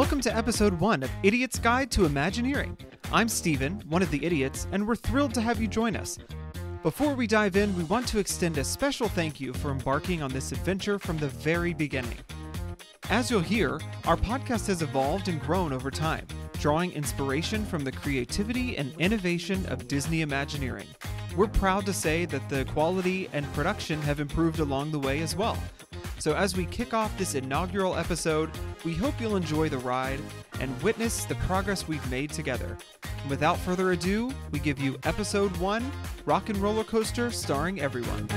Welcome to episode 1 of Idiot's Guide to Imagineering. I'm Steven, one of the idiots, and we're thrilled to have you join us. Before we dive in, we want to extend a special thank you for embarking on this adventure from the very beginning. As you'll hear, our podcast has evolved and grown over time, drawing inspiration from the creativity and innovation of Disney Imagineering. We're proud to say that the quality and production have improved along the way as well. So as we kick off this inaugural episode, we hope you'll enjoy the ride and witness the progress we've made together. Without further ado, we give you episode 1, Rock and Roller Coaster starring everyone.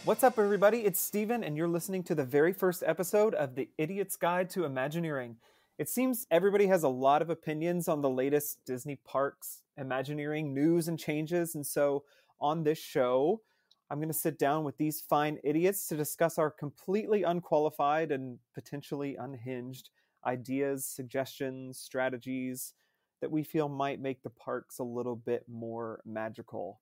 What's up, everybody? It's Steven, and you're listening to the very first episode of the Idiot's Guide to Imagineering. It seems everybody has a lot of opinions on the latest Disney parks, Imagineering news and changes, and so on this show, I'm going to sit down with these fine idiots to discuss our completely unqualified and potentially unhinged ideas, suggestions, strategies that we feel might make the parks a little bit more magical.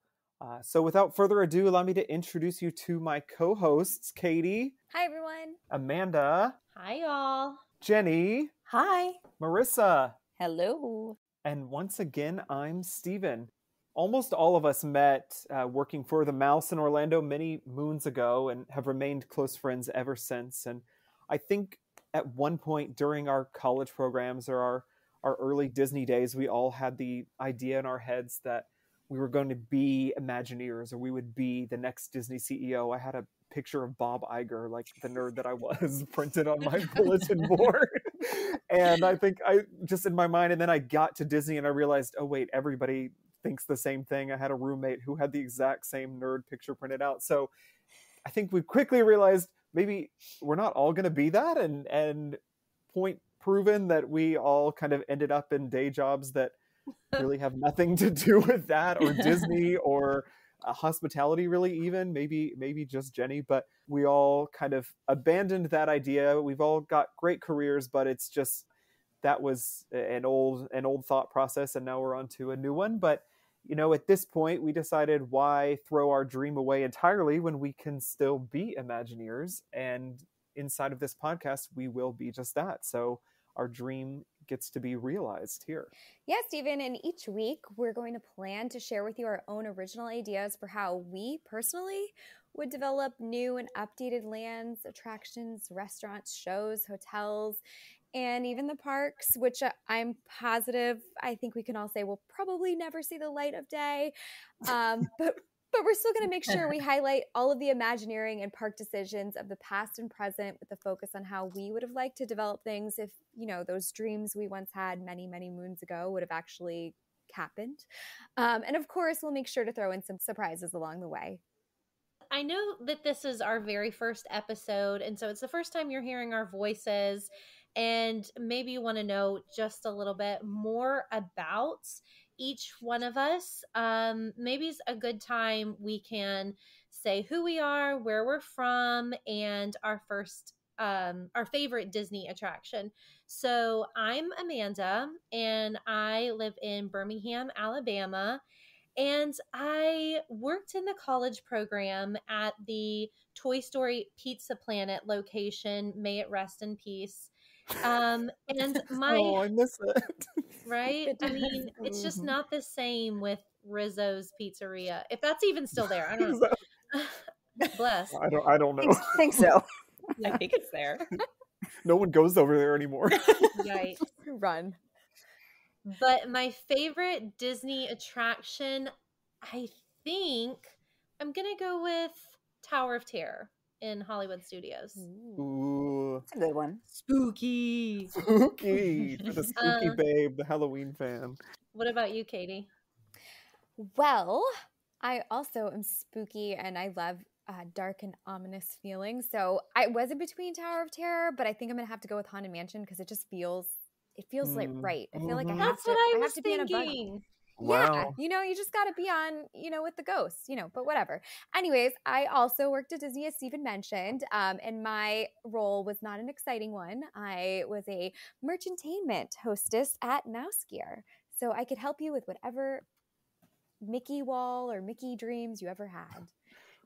So without further ado, allow me to introduce you to my co-hosts, Katie. Hi, everyone. Amanda. Hi, y'all. Jenny. Hi. Marissa. Hello. And once again, I'm Steven. Almost all of us met working for the Mouse in Orlando many moons ago and have remained close friends ever since. And I think at one point during our college programs or our early Disney days, we all had the idea in our heads that we were going to be Imagineers, or we would be the next Disney CEO. I had a picture of Bob Iger, like the nerd that I was, printed on my bulletin board. And I think I just in my mind, and then I got to Disney and I realized, oh wait, everybody thinks the same thing. I had a roommate who had the exact same nerd picture printed out. So I think we quickly realized maybe we're not all going to be that. And point proven that we all kind of ended up in day jobs that really have nothing to do with that or Disney or hospitality, really, even maybe just Jenny, but we all kind of abandoned that idea. We've all got great careers, but it's just that was an old thought process, and now we're on to a new one. But you know, at this point, we decided, why throw our dream away entirely when we can still be Imagineers? And inside of this podcast, we will be just that. So our dream gets to be realized here. Yeah, Stephen, and each week we're going to plan to share with you our own original ideas for how we personally would develop new and updated lands, attractions, restaurants, shows, hotels, and even the parks, which I'm positive, I think we can all say will probably never see the light of day. But we're still going to make sure we highlight all of the Imagineering and park decisions of the past and present, with the focus on how we would have liked to develop things if, you know, those dreams we once had many, many moons ago would have actually happened. And of course, we'll make sure to throw in some surprises along the way. I know that this is our very first episode, and so it's the first time you're hearing our voices, and maybe you want to know just a little bit more about each one of us. Maybe it's a good time we can say who we are, where we're from, and our favorite Disney attraction. So I'm Amanda, and I live in Birmingham, Alabama, and I worked in the college program at the Toy Story Pizza Planet location. May it rest in peace. And I miss it. Right? I mean, it's just not the same with Rizzo's Pizzeria. If that's even still there, I don't know. Bless. I don't know. I think so. Yeah. I think it's there. No one goes over there anymore. Right. Run. But my favorite Disney attraction, I think I'm going to go with Tower of Terror in Hollywood Studios. Ooh. That's a good one. Spooky. Spooky. For the spooky babe, the Halloween fan. What about you, Katie? Well, I also am spooky, and I love dark and ominous feelings. So I was in between Tower of Terror, but I think I'm going to have to go with Haunted Mansion because it just feels like right. I feel like I have That's to, what I I was have to be in a bug. thinking. Yeah, Wow. you just got to be on, with the ghosts, but whatever. Anyways, I also worked at Disney, as Stephen mentioned, and my role was not an exciting one. I was a merchantainment hostess at Mouse Gear. So I could help you with whatever Mickey wall or Mickey dreams you ever had.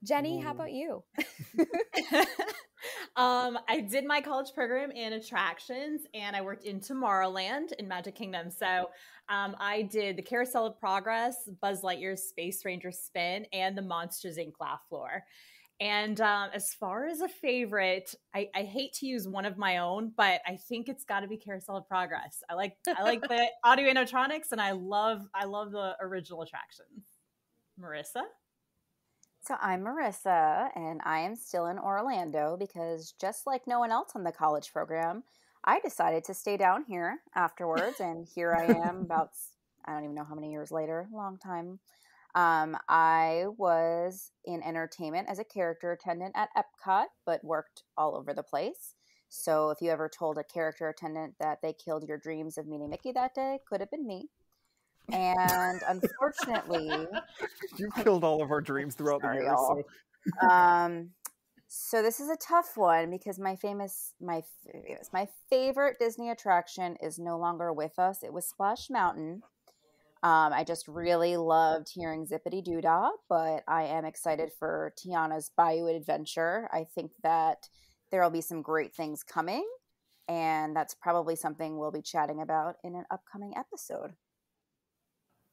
Jenny, how about you? I did my college program in attractions, and I worked in Tomorrowland in Magic Kingdom. So I did the Carousel of Progress, Buzz Lightyear's Space Ranger Spin, and the Monsters Inc. laugh floor. And as far as a favorite, I hate to use one of my own, but I think it's got to be Carousel of Progress. I like the audio animatronics, and I love the original attractions. Marissa? So I'm Marissa, and I am still in Orlando because just like no one else on the college program, I decided to stay down here afterwards, and here I am about, I don't even know how many years later, a long time. I was in entertainment as a character attendant at Epcot, but worked all over the place. So if you ever told a character attendant that they killed your dreams of meeting Mickey that day, could have been me. And unfortunately, You've killed all of our dreams throughout the years. So this is a tough one because my favorite Disney attraction is no longer with us. It was Splash Mountain. I just really loved hearing Zippity Doo Dah, but I am excited for Tiana's Bayou Adventure. I think that there will be some great things coming, and that's probably something we'll be chatting about in an upcoming episode.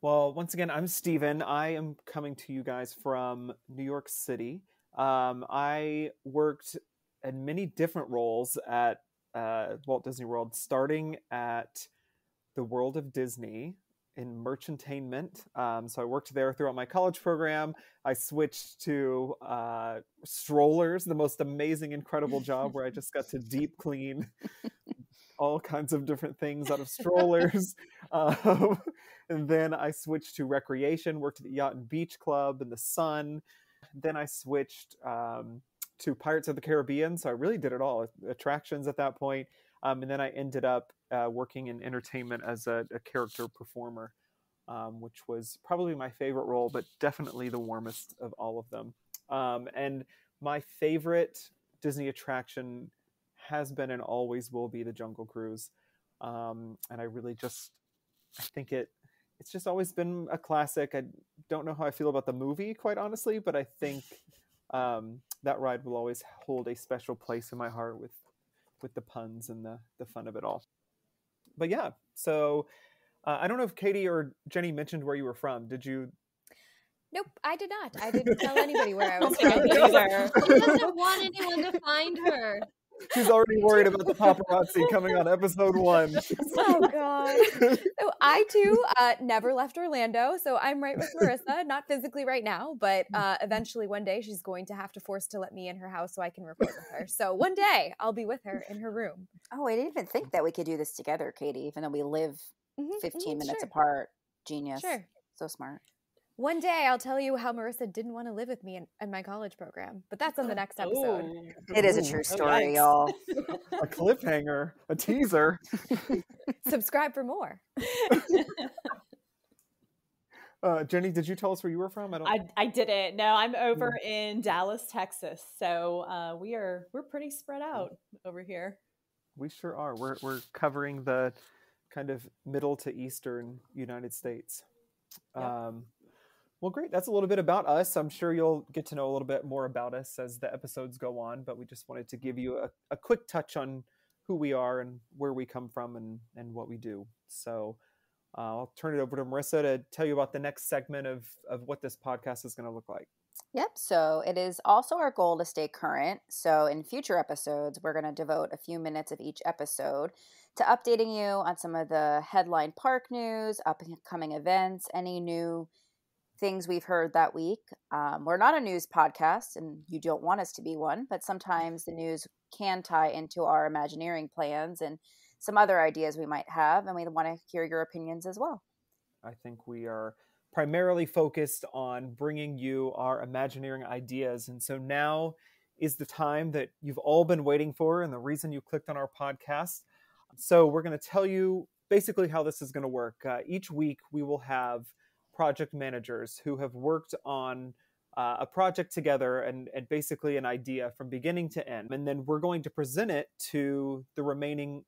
Well, once again, I'm Steven. I am coming to you guys from New York City. I worked in many different roles at Walt Disney World, starting at the World of Disney in merchantainment. So I worked there throughout my college program. I switched to strollers, the most amazing, incredible job where I just got to deep clean all kinds of different things out of strollers. And then I switched to recreation, worked at the Yacht and Beach Club in the sun. Then I switched to Pirates of the Caribbean. So I really did it all, attractions at that point. And then I ended up working in entertainment as a character performer, which was probably my favorite role, but definitely the warmest of all of them. And my favorite Disney attraction has been and always will be the Jungle Cruise. And I really I think it's just always been a classic. I don't know how I feel about the movie, quite honestly, but I think that ride will always hold a special place in my heart with the puns and the fun of it all. But yeah, so I don't know if Katie or Jenny mentioned where you were from. Did you? Nope, I did not. I didn't tell anybody where I was She from. doesn't want anyone to find her. She's already worried about the paparazzi coming on episode 1. Oh God! So I too never left Orlando. So I'm right with Marissa, not physically right now, but eventually one day she's going to have to force to let me in her house so I can record with her. So one day I'll be with her in her room. Oh, I didn't even think that we could do this together, Katie, even though we live 15 minutes sure. apart. Genius. Sure. So smart. One day I'll tell you how Marissa didn't want to live with me in my college program, but that's on the next episode. Ooh. It is a true story, y'all. A cliffhanger, a teaser. Subscribe for more. Jenny, did you tell us where you were from? I didn't. No, I'm over in Dallas, Texas. So we're pretty spread out over here. We sure are. We're covering the kind of middle to eastern United States. Yep. Well, great. That's a little bit about us. I'm sure you'll get to know a little bit more about us as the episodes go on, but we just wanted to give you a quick touch on who we are and where we come from and what we do. So I'll turn it over to Marissa to tell you about the next segment of what this podcast is going to look like. Yep. So it is also our goal to stay current. So in future episodes, we're going to devote a few minutes of each episode to updating you on some of the headline park news, upcoming events, any new things we've heard that week. We're not a news podcast, and you don't want us to be one, but sometimes the news can tie into our Imagineering plans and some other ideas we might have, and we want to hear your opinions as well. I think we are primarily focused on bringing you our Imagineering ideas, and so now is the time that you've all been waiting for and the reason you clicked on our podcast. So we're going to tell you basically how this is going to work. Each week we will have project managers who have worked on a project together and basically an idea from beginning to end. And then we're going to present it to the remaining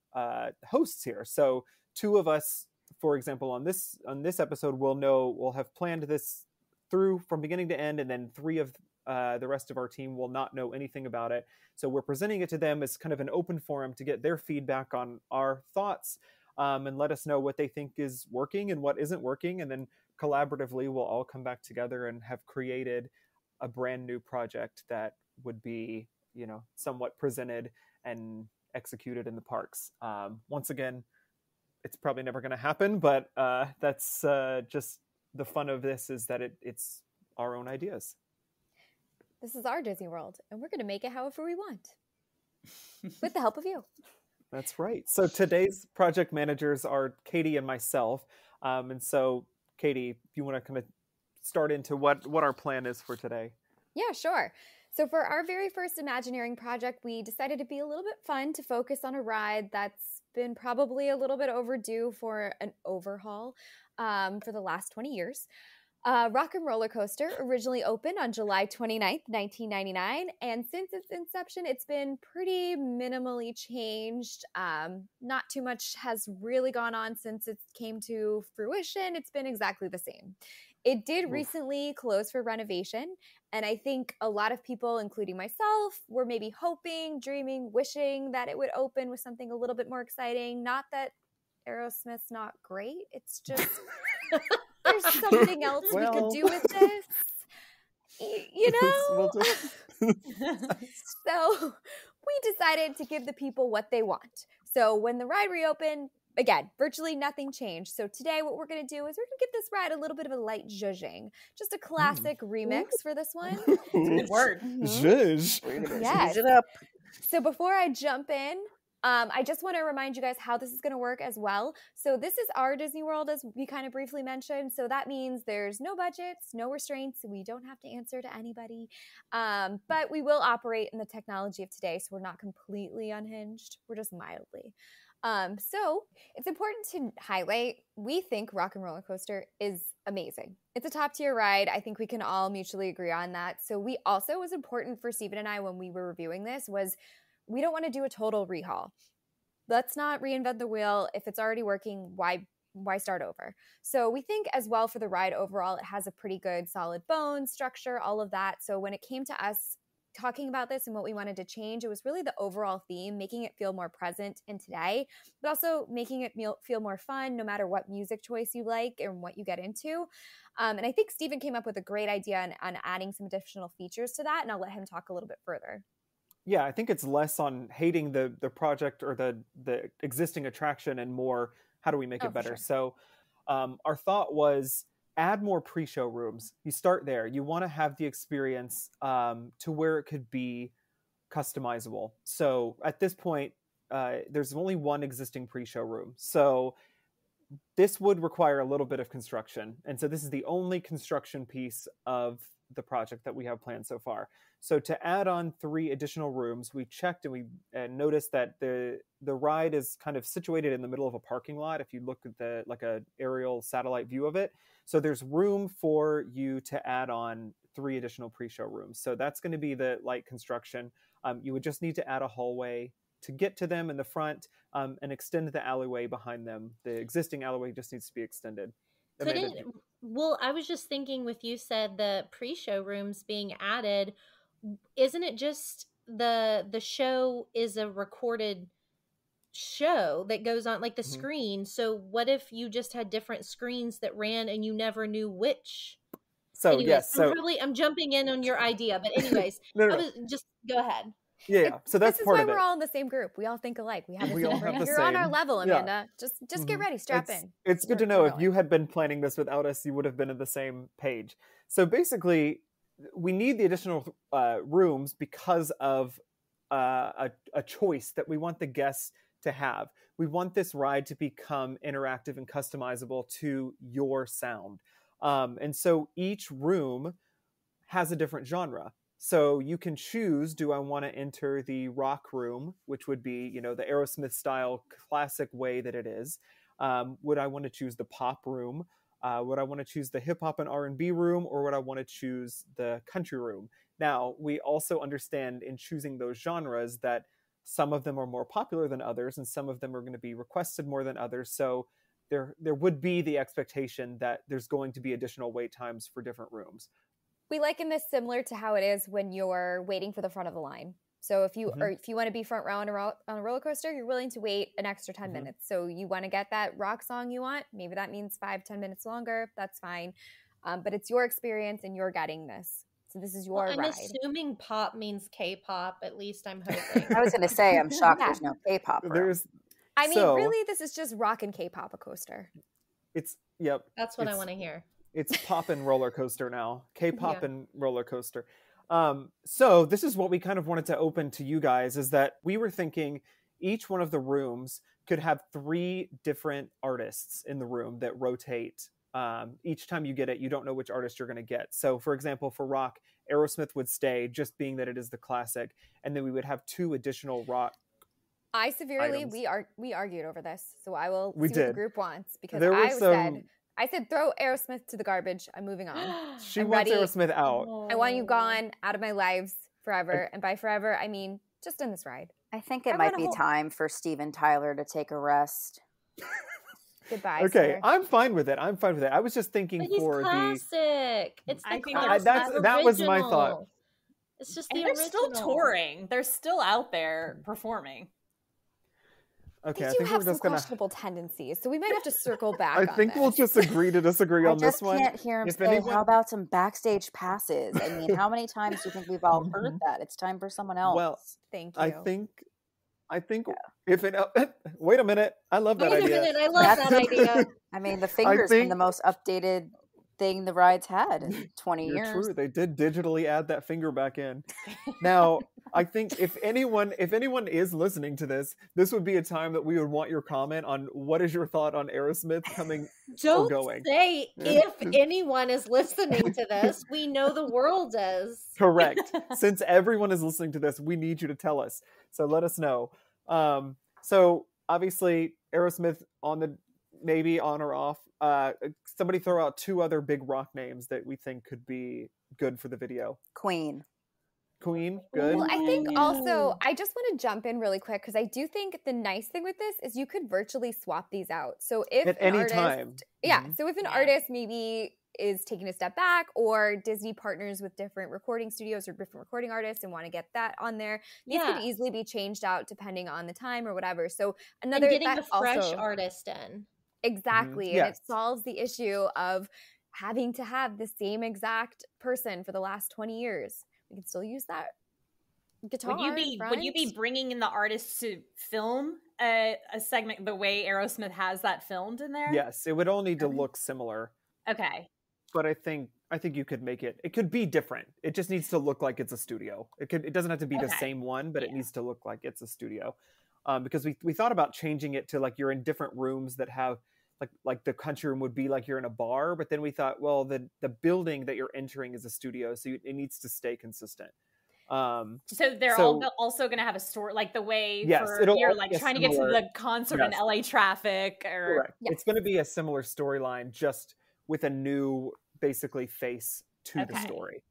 hosts here. So two of us, for example, on this episode, we'll have planned this through from beginning to end, and then three of the rest of our team will not know anything about it. So we're presenting it to them as kind of an open forum to get their feedback on our thoughts, and let us know what they think is working and what isn't working. And then collaboratively, we'll all come back together and have created a brand new project that would be, somewhat presented and executed in the parks. Once again, it's probably never going to happen, but that's just the fun of this, is that it's our own ideas. This is our Disney World, and we're going to make it however we want, with the help of you. That's right. So today's project managers are Katie and myself. And so, Katie, if you want to kind of start into what our plan is for today. Yeah, sure. So for our very first Imagineering project, we decided to be a little bit fun to focus on a ride that's been probably a little bit overdue for an overhaul for the last 20 years. Rock and Roller Coaster originally opened on July 29th, 1999, and since its inception, it's been pretty minimally changed. Not too much has really gone on since it came to fruition. It's been exactly the same. It did recently close for renovation, and I think a lot of people, including myself, were maybe hoping, dreaming, wishing that it would open with something a little bit more exciting. Not that Aerosmith's not great, it's just... There's something else we could do with this, So we decided to give the people what they want. So when the ride reopened, again, virtually nothing changed. So today what we're going to do is we're going to give this ride a little bit of a light zhuzhing. Just a classic remix for this one. Good word. Zhuzh. Yes. Zhuzh it up. So before I jump in, I just want to remind you guys how this is going to work as well. So this is our Disney World, as we kind of briefly mentioned. So that means there's no budgets, no restraints. We don't have to answer to anybody. But we will operate in the technology of today. So we're not completely unhinged. We're just mildly. So it's important to highlight, we think Rock and Roller Coaster is amazing. It's a top tier ride. I think we can all mutually agree on that. So we also, was important for Stephen and I when we were reviewing this, was we don't want to do a total rehaul. Let's not reinvent the wheel. If it's already working, why start over? So we think as well for the ride overall, it has a pretty good solid bone structure, all of that. So when it came to us talking about this and what we wanted to change, it was really the overall theme, making it feel more present in today, but also making it feel more fun no matter what music choice you like and what you get into. And I think Stephen came up with a great idea on adding some additional features to that, and I'll let him talk a little bit further. Yeah, I think it's less on hating the project or the existing attraction and more, how do we make it better? Sure. So our thought was add more pre-show rooms. You start there. You want to have the experience to where it could be customizable. So at this point, there's only one existing pre-show room. So this would require a little bit of construction. And so this is the only construction piece of the project that we have planned so far. So to add on 3 additional rooms, we checked and we noticed that the ride is kind of situated in the middle of a parking lot. If you look at like a aerial satellite view of it, so there's room for you to add on 3 additional pre-show rooms. So that's going to be the light construction. You would just need to add a hallway to get to them in the front, and extend the alleyway behind them. The existing alleyway just needs to be extended. Well, I was just thinking, with you said the pre-show rooms being added, isn't it just the show is a recorded show that goes on, like the screen? So what if you just had different screens that ran and you never knew which? So anyways, yes, I'm jumping in on your idea, but anyways, no. Just go ahead. Yeah, so that's part of it. This is why we're all in the same group. We all think alike. We have the all same have brain. the You're same. on our level, Amanda. Yeah. Just get ready. Strap in. It's good to know if you had been planning this without us, you would have been on the same page. So basically, we need the additional rooms because of a choice that we want the guests to have. We want this ride to become interactive and customizable to your sound. And so each room has a different genre. So you can choose, do I want to enter the rock room, which would be, the Aerosmith style classic way that it is? Would I want to choose the pop room? Would I want to choose the hip hop and R&B room, or would I want to choose the country room? Now, we also understand in choosing those genres that some of them are more popular than others, and some of them are going to be requested more than others. So there would be the expectation that there's going to be additional wait times for different rooms. We liken this similar to how it is when you're waiting for the front of the line. So if you want to be front row on a roller coaster, you're willing to wait an extra 10 minutes. So you want to get that rock song you want. Maybe that means 5-10 minutes longer. That's fine. But it's your experience and you're getting this. So this is your ride. I'm assuming pop means K-pop. At least I'm hoping. I was going to say, I'm shocked there's no K-pop room. Really, this is just rock and K-pop a coaster. Yep. That's what I want to hear. It's pop and roller coaster now. K-pop and roller coaster. So this is what we kind of wanted to open to you guys, is that we were thinking each one of the rooms could have 3 different artists in the room that rotate. Each time you get it, you don't know which artist you're going to get. So for example, for rock, Aerosmith would stay, just being that it is the classic. And then we would have 2 additional rock items. We argued over this. So I will see what the group wants, because I said, throw Aerosmith to the garbage. I'm moving on. She wants Aerosmith out. I want you gone, out of my lives forever. And by forever, I mean just in this ride. I think it might be time for Steven Tyler to take a rest. Goodbye, okay, sir. I'm fine with it. I was just thinking but he's for classic. It's the classic. That was my thought. It's just and they're still touring. They're still out there performing. Okay, I think we're just questionable tendencies, so we might have to circle back. I think we'll just agree to disagree on this one. I just can't hear him say, how about some backstage passes? I mean, how many times do you think we've all heard that? It's time for someone else. Well, thank you. I think if it wait a minute, I love that idea. I love that idea. I mean, the finger's been the most updated thing the ride's had in 20 years. True. They did digitally add that finger back in. Now, I think if anyone is listening to this would be a time that we would want your comment on what is your thought on Aerosmith coming or going. Don't say if anyone is listening to this. We know the world is. Correct. Since everyone is listening to this, we need you to tell us. So let us know. So obviously Aerosmith maybe on or off. Somebody throw out 2 other big rock names that we think could be good for the video. Queen, good. Well, I think also, I just want to jump in really quick, because I do think the nice thing with this is you could virtually swap these out. So if at any time. Yeah. So if an artist maybe is taking a step back, or Disney partners with different recording studios or different recording artists and want to get that on there, these could easily be changed out depending on the time or whatever. So and getting a fresh artist in. Exactly. Yes. And it solves the issue of having to have the same exact person for the last 20 years. We can still use that guitar. Would you be bringing in the artists to film a segment the way Aerosmith has that filmed in there? Yes, it would all need to look similar. Okay. But I think you could make it could be different. It just needs to look like it's a studio. It doesn't have to be the same one, but it needs to look like it's a studio. Because we thought about changing it to like you're in different rooms that have like the country room would be like you're in a bar, but then we thought, well, the building that you're entering is a studio, so it needs to stay consistent. So they're all also going to have a story, like the way you're like trying to get to the concert in LA traffic. Correct. Yes. It's going to be a similar storyline, just with a new basically face to the story.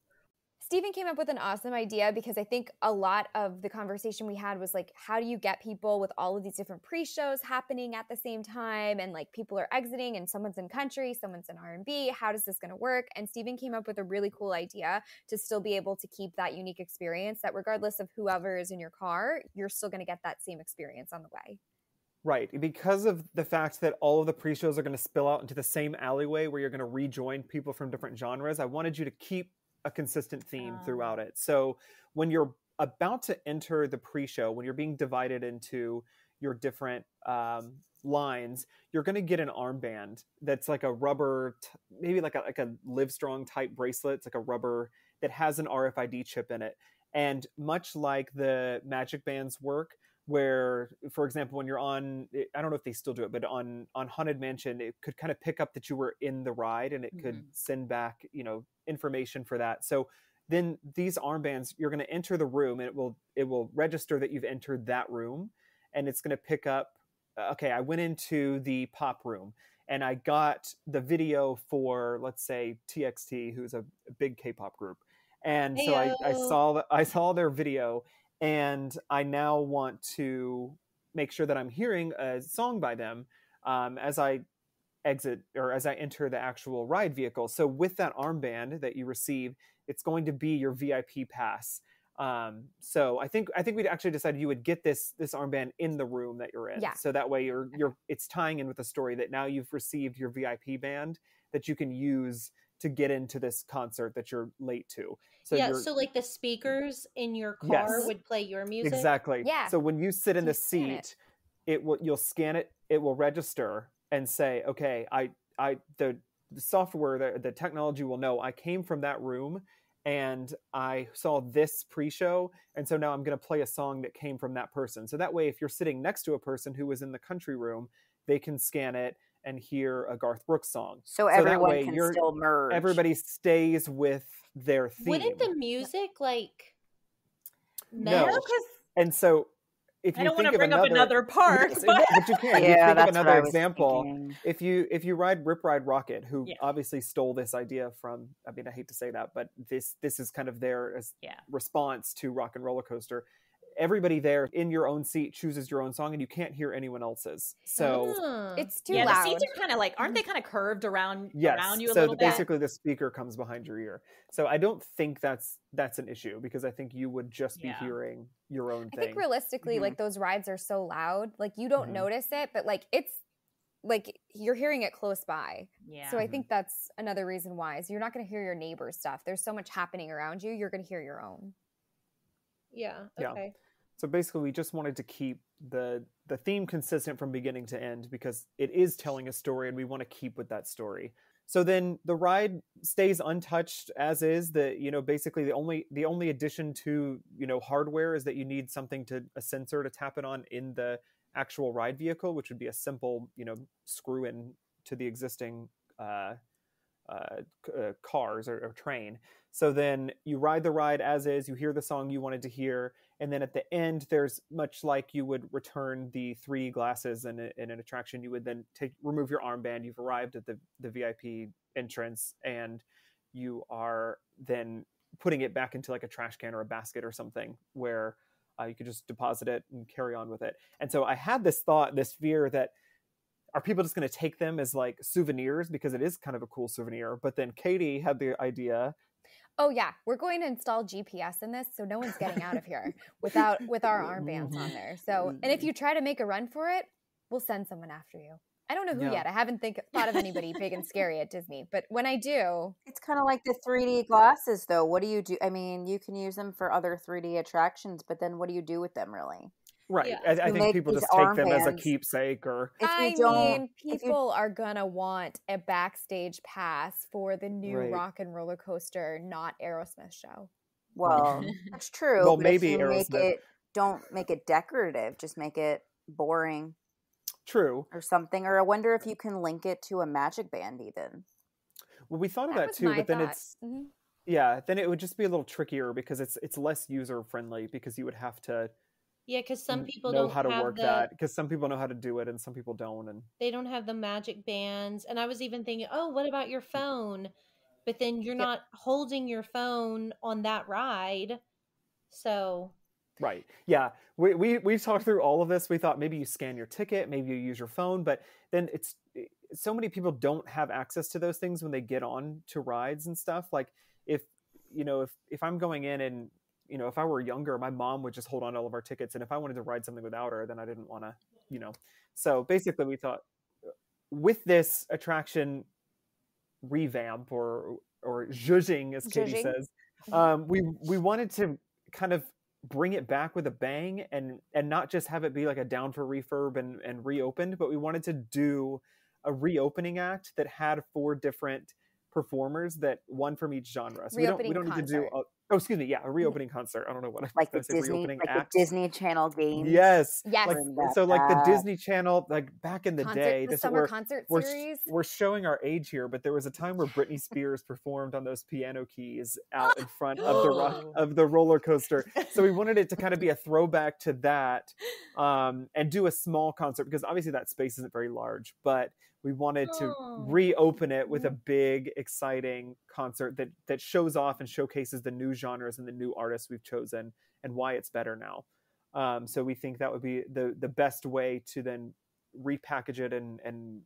Steven came up with an awesome idea, because I think a lot of the conversation we had was like, how do you get people with all of these different pre-shows happening at the same time? And like people are exiting and someone's in country, someone's in R&B. How does this going to work? And Steven came up with a really cool idea to still be able to keep that unique experience, that regardless of whoever is in your car, you're still going to get that same experience on the way. Right. Because of the fact that all of the pre-shows are going to spill out into the same alleyway where you're going to rejoin people from different genres, I wanted you to keep a consistent theme throughout it. So when you're about to enter the pre-show, when you're being divided into your different lines, you're going to get an armband that's like a rubber, maybe like a Livestrong type bracelet. It's like a rubber that has an RFID chip in it. And much like the Magic Bands work, where, for example, when you're on, I don't know if they still do it, but on Haunted Mansion, it could kind of pick up that you were in the ride, and it could send back, information for that. So then these armbands, you're going to enter the room, and it will register that you've entered that room, and it's going to pick up, okay, I went into the pop room, and I got the video for, let's say, TXT, who's a big K-pop group. And so I saw their video, and I now want to make sure that I'm hearing a song by them as I exit or as I enter the actual ride vehicle. So with that armband that you receive, it's going to be your VIP pass. So I think we'd actually decided you would get this armband in the room that you're in. Yeah. So that way it's tying in with the story that now you've received your VIP band that you can use to get into this concert that you're late to. So so like the speakers in your car would play your music. Exactly. Yeah. So when you sit in the seat, you'll scan it, it will register and say, okay, the software, the technology will know I came from that room and I saw this pre-show, and so now I'm going to play a song that came from that person. So that way, if you're sitting next to a person who was in the country room, they can scan it and hear a Garth Brooks song. So everyone can still merge. Everybody stays with their theme. Wouldn't the music No. And so if you I don't want think to bring of up another park, but you can. Yeah, you think of that's another what I was example. thinking. If you ride Rip Ride Rocket, who obviously stole this idea from, I mean, I hate to say that, but this is kind of their response to Rock and Roller Coaster. Everybody there in your own seat chooses your own song, and you can't hear anyone else's. So it's too loud. The seats are kind of aren't they kind of curved around you a little bit? Basically the speaker comes behind your ear. So I don't think that's an issue, because I think you would just be hearing your own thing. I think realistically, those rides are so loud, you don't notice it, but it's you're hearing it close by. Yeah. So I think that's another reason why. So you're not going to hear your neighbor's stuff. There's so much happening around you. You're going to hear your own. Yeah. Okay. Yeah. So basically, we just wanted to keep the theme consistent from beginning to end, because it is telling a story, and we want to keep with that story. So then the ride stays untouched as is. Basically the only addition to hardware is that you need a sensor to tap it on in the actual ride vehicle, which would be a simple screw in to the existing cars or train. So then you ride the ride as is, you hear the song you wanted to hear, and then at the end, there's, much like you would return the 3D glasses in an attraction, you would then remove your armband. You've arrived at the VIP entrance, and you are then putting it back into a trash can or a basket or something, where you could just deposit it and carry on with it. And so I had this fear that, are people just going to take them as souvenirs, because it is kind of a cool souvenir? But then Katie had the idea. Oh yeah, we're going to install GPS in this, so no one's getting out of here with our armbands on there. So, and if you try to make a run for it, we'll send someone after you. I don't know who yet. I haven't thought of anybody big and scary at Disney, but when I do, it's kind of like the 3D glasses, though. What do you do? I mean, you can use them for other 3D attractions, but then what do you do with them, really? Right. Yeah. I think people just take them as a keepsake, or people are gonna want a backstage pass for the new Rock and Roller Coaster, not Aerosmith show. Well, that's true. Well, but maybe if you Aerosmith. Don't make it decorative. Just make it boring. True. Or something. Or I wonder if you can link it to a magic band even. Well, we thought of that too, but then then it would just be a little trickier, because it's less user friendly, because you would have to because some people know don't how to have work that, because some people know how to do it and some people don't, and they don't have the magic bands. And I was even thinking, oh, what about your phone? But then you're not holding your phone on that ride, so right. Yeah, we talked through all of this. We thought maybe you scan your ticket, maybe you use your phone, but then it's so many people don't have access to those things when they get on to rides and stuff. If I'm going in and if I were younger, my mom would just hold on to all of our tickets, and if I wanted to ride something without her, then I didn't want to, So basically, we thought with this attraction revamp or zhuzhing, as Katie says, we wanted to kind of bring it back with a bang, and not just have it be a down for refurb and reopened, but we wanted to do a reopening act that had 4 different performers, that one from each genre. So we don't need to do Oh, excuse me. Yeah, a reopening concert. I don't know what Like I the say. Disney, Reopening like act. the Disney Channel games. Yes. Yes. Like, Bring that so like the back. Disney Channel, like back in the day, The summer concert series. we're showing our age here, but there was a time where Britney Spears performed on those piano keys out in front of the roller coaster. So we wanted it to kind of be a throwback to that, and do a small concert, because obviously that space isn't very large, but we wanted to reopen it with a big, exciting concert that shows off and showcases the new genres and the new artists we've chosen and why it's better now. So we think that would be the best way to then repackage it and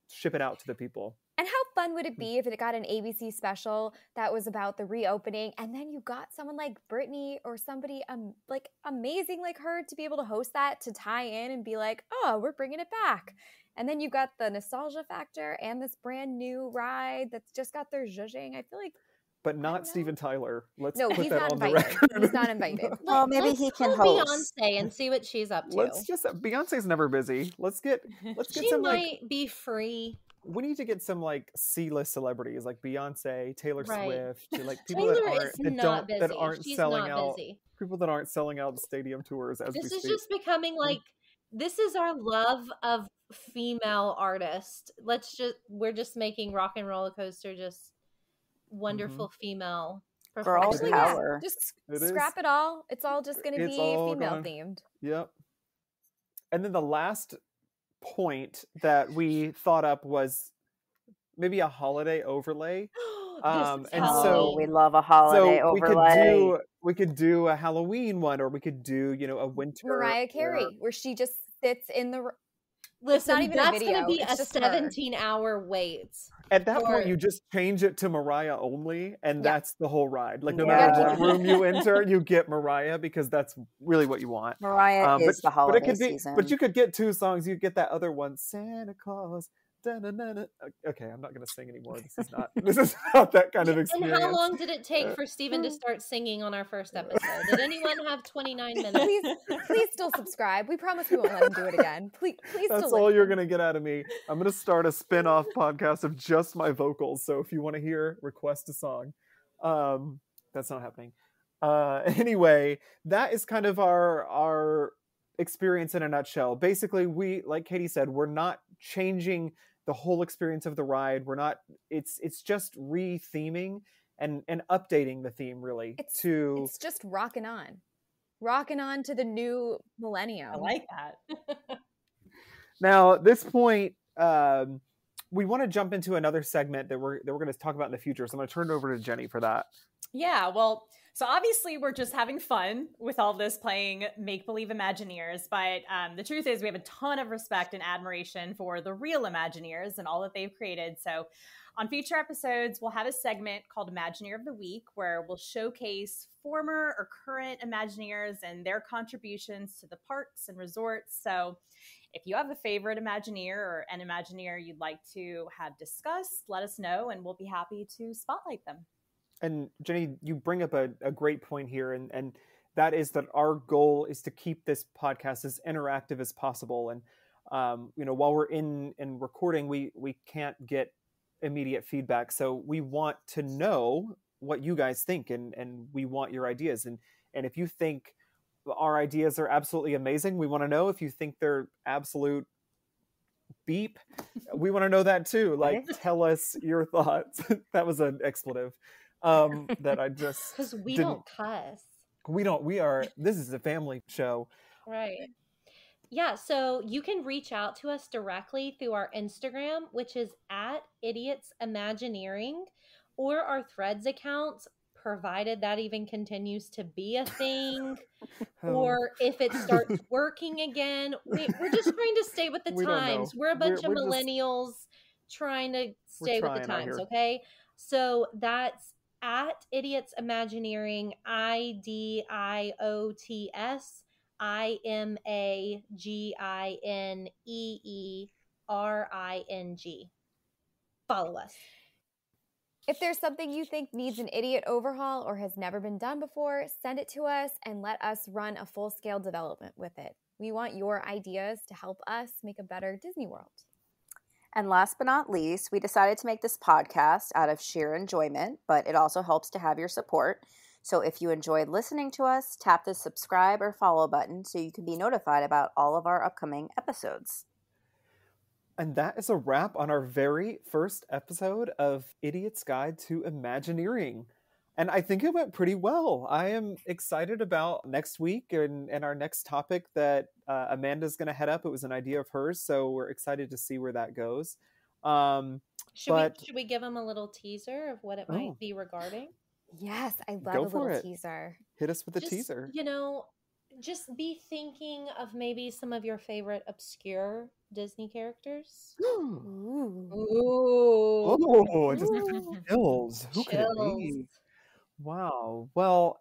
ship it out to the people. And how fun would it be if it got an ABC special that was about the reopening, and then you got someone like Britney or somebody like amazing like her to be able to host that, to tie in and be like, oh, we're bringing it back. And then you've got the nostalgia factor and this brand new ride that's just got their zhuzhing. I feel like, but not Steven Tyler. Let's no, put he's that not on the invited. record. He's not invited. Well, maybe Let's he can call host. Beyonce and see what she's up to. Beyonce's never busy. Let's get She some might be free. We need to get some like C-list celebrities like Beyonce, Taylor Swift, like people Taylor that aren't She's selling not out. busy. People that aren't selling out stadium tours as This we is speak. just becoming like, this is our love of female artists. We're just making Rock and Roller Coaster just wonderful female Girl performances. power. Just scrap it all. It's all just going to be female themed. Yep. And then the last point that we thought up was maybe a holiday overlay. And so we love a holiday overlay. We could do a Halloween one, or we could do, a winter Mariah Carey, where she just sits in the. Listen, not even that's going to be a 17-hour wait. At that point, you just change it to Mariah only, and that's the whole ride. Like, no matter what room you enter, you get Mariah, because that's really what you want. Mariah is the holiday season. But you could get 2 songs. You get that other one, Santa Claus. Da-na-na-na. Okay, I'm not going to sing anymore. This is not that kind of experience. And how long did it take for Steven to start singing on our first episode? Did anyone have 29 minutes? Please still subscribe. We promise we won't let him do it again. Please That's all you're going to get out of me. I'm going to start a spin-off podcast of just my vocals. So if you want to hear, request a song. That's not happening. Anyway, that is kind of our experience in a nutshell. Basically, we, like Katie said, we're not changing the whole experience of the ride. We're not, it's just re-theming and updating the theme, really. It's just rocking on to the new millennium. I like that. Now, at this point, we want to jump into another segment that we're going to talk about in the future. So I'm going to turn it over to Jenny for that. Yeah, well, so obviously we're just having fun with all this, playing make-believe Imagineers, but the truth is we have a ton of respect and admiration for the real Imagineers and all that they've created. So on future episodes, we'll have a segment called Imagineer of the Week, where we'll showcase former or current Imagineers and their contributions to the parks and resorts. So if you have a favorite Imagineer or an Imagineer you'd like to have discussed, let us know and we'll be happy to spotlight them. And Jenny, you bring up a great point here, and that is that our goal is to keep this podcast as interactive as possible. And while we're in recording, we can't get immediate feedback, so we want to know what you guys think, and we want your ideas. And if you think our ideas are absolutely amazing, we want to know. If you think they're absolute beep, we want to know that too. Like, tell us your thoughts. That was an expletive. That I just, because we don't cuss. This is a family show. Right. Yeah. So you can reach out to us directly through our Instagram, which is @IdiotsImagineering, or our Threads account, provided that even continues to be a thing. Or if it starts working again. We're just trying to stay with the times. We're a bunch of millennials trying to stay with the times. Okay. So that's @IdiotsImagineering, IdiotsImagineering. Follow us. If there's something you think needs an idiot overhaul or has never been done before, send it to us and let us run a full-scale development with it. We want your ideas to help us make a better Disney World. And last but not least, we decided to make this podcast out of sheer enjoyment, but it also helps to have your support. So if you enjoyed listening to us, tap the subscribe or follow button so you can be notified about all of our upcoming episodes. And that is a wrap on our very first episode of Idiot's Guide to Imagineering. And I think it went pretty well. I am excited about next week and our next topic that Amanda's going to head up. It was an idea of hers, so we're excited to see where that goes. Should we give them a little teaser of what it might be regarding? Yes, I love a little teaser. Hit us with a teaser. Just be thinking of maybe some of your favorite obscure Disney characters. Ooh. Oh, just chills. Who could it be? Wow. Well,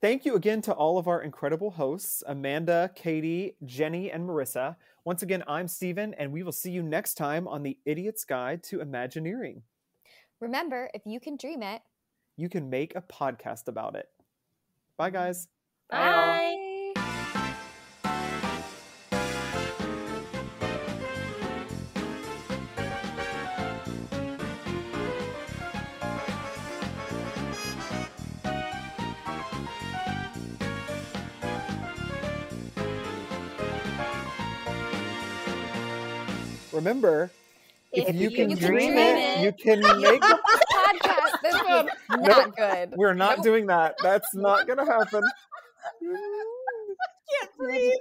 thank you again to all of our incredible hosts, Amanda, Katie, Jenny, and Marissa. Once again, I'm Steven, and we will see you next time on the Idiot's Guide to Imagineering. Remember, if you can dream it, you can make a podcast about it. Bye, guys. Bye. Remember, if you can dream it, you can make a podcast. This was not good. We're not doing that. That's not going to happen. Can't breathe.